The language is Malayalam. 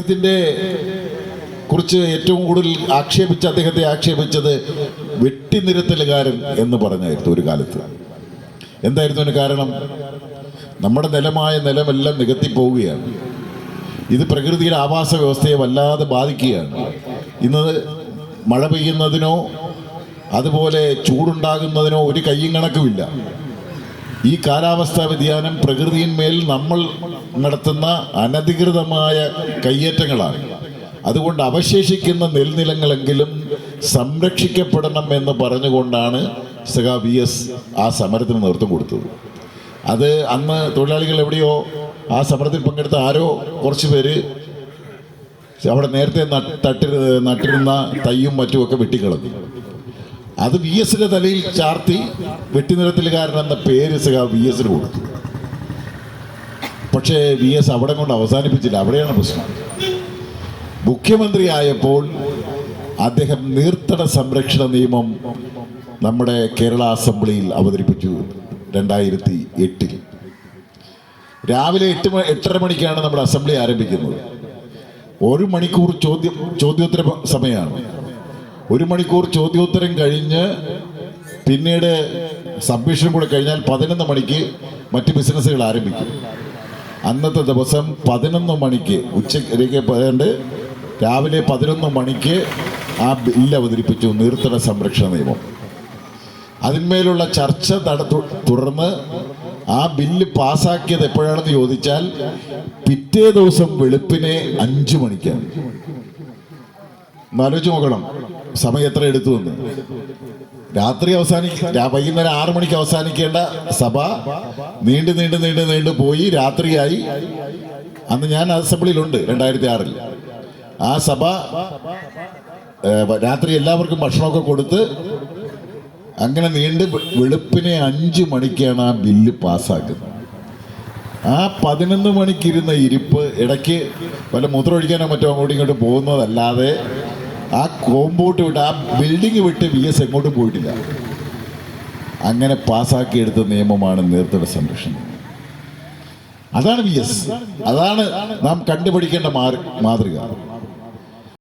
അദ്ദേഹത്തിൻ്റെ കുറിച്ച് ഏറ്റവും കൂടുതൽ അദ്ദേഹത്തെ ആക്ഷേപിച്ചത് വെട്ടിനിരത്തലുകാരൻ എന്ന് പറഞ്ഞായിരുന്നു ഒരു കാലത്ത്. എന്തായിരുന്നു അതിന് കാരണം? നമ്മുടെ നിലമെല്ലാം നികത്തിപ്പോവുകയാണ്. ഇത് പ്രകൃതിയുടെ ആവാസ വ്യവസ്ഥയെ വല്ലാതെ ബാധിക്കുകയാണ്. ഇന്ന് മഴ പെയ്യുന്നതിനോ അതുപോലെ ചൂടുണ്ടാകുന്നതിനോ ഒരു കയ്യും കണക്കുമില്ല. ഈ കാലാവസ്ഥാ വ്യതിയാനം പ്രകൃതിയിന്മേൽ നമ്മൾ നടത്തുന്ന അനധികൃതമായ കയ്യേറ്റങ്ങളാണ്. അതുകൊണ്ട് അവശേഷിക്കുന്ന നെൽനിലങ്ങളെങ്കിലും സംരക്ഷിക്കപ്പെടണം എന്ന് പറഞ്ഞുകൊണ്ടാണ് VS ആ സമരത്തിന് നേതൃത്വം കൊടുത്തത്. അത് അന്ന് തൊഴിലാളികൾ എവിടെയോ ആ സമരത്തിൽ പങ്കെടുത്ത ആരോ കുറച്ച് പേര് അവിടെ നേരത്തെ നട്ടിരുന്ന തയ്യും മറ്റുമൊക്കെ വെട്ടിക്കളഞ്ഞു. അത് VSന്റെ തലയിൽ ചാർത്തി വെട്ടിനിരത്തലുകാരൻ എന്ന പേര് VSന് കൊടുത്തു. പക്ഷേ VS അവിടെ കൊണ്ട് അവസാനിപ്പിച്ചില്ല. അവിടെയാണ് പ്രശ്നം. മുഖ്യമന്ത്രിയായപ്പോൾ അദ്ദേഹം നീർത്തട സംരക്ഷണ നിയമം നമ്മുടെ കേരള അസംബ്ലിയിൽ അവതരിപ്പിച്ചു 2008. രാവിലെ 8:30 മണിക്കാണ് നമ്മുടെ അസംബ്ലി ആരംഭിക്കുന്നത്. 1 മണിക്കൂർ ചോദ്യോത്തര സമയമാണ്. 1 മണിക്കൂർ ചോദ്യോത്തരം കഴിഞ്ഞ് പിന്നീട് സബ്മിഷൻ കൂടെ കഴിഞ്ഞാൽ 11 മണിക്ക് മറ്റ് ബിസിനസ്സുകൾ ആരംഭിക്കും. അന്നത്തെ ദിവസം 11 മണിക്ക് ഉച്ചയ്ക്ക് രാവിലെ 11 മണിക്ക് ആ ബില്ല് അവതരിപ്പിച്ചു, നീർത്തട സംരക്ഷണ നിയമം. അതിന്മേലുള്ള ചർച്ച തുടർന്ന് ആ ബില്ല് പാസ്സാക്കിയത് എപ്പോഴാണെന്ന് ചോദിച്ചാൽ പിറ്റേ ദിവസം വെളുപ്പിനെ 5 മണിക്കാണ്. ആലോചിച്ച് നോക്കണം സമയം എത്ര എടുത്തു എന്ന്. രാത്രി വൈകുന്നേരം 6 മണിക്ക് അവസാനിക്കേണ്ട സഭ നീണ്ടു പോയി രാത്രിയായി. അന്ന് ഞാൻ അസംബ്ലിയിലുണ്ട് 2006. ആ സഭ രാത്രി എല്ലാവർക്കും ഭക്ഷണമൊക്കെ കൊടുത്ത് അങ്ങനെ വെളുപ്പിനെ 5 മണിക്കാണ് ആ ബില്ല് പാസ്സാക്കുന്നത്. ആ 11 മണിക്കിരുന്ന ഇരിപ്പ് ഇടയ്ക്ക് വല്ല മൂത്രമൊഴിക്കാനോ മറ്റോ അങ്ങോട്ടും ഇങ്ങോട്ടും പോകുന്നതല്ലാതെ ആ കോമ്പൗണ്ട് വിട്ട് ആ ബിൽഡിങ് വിട്ട് VS എങ്ങോട്ടും പോയിട്ടില്ല. അങ്ങനെ പാസ്സാക്കിയെടുത്ത നിയമമാണ് നീർത്തട സംരക്ഷണം. അതാണ് VS. അതാണ് നാം കണ്ടുപിടിക്കേണ്ട മാതൃക.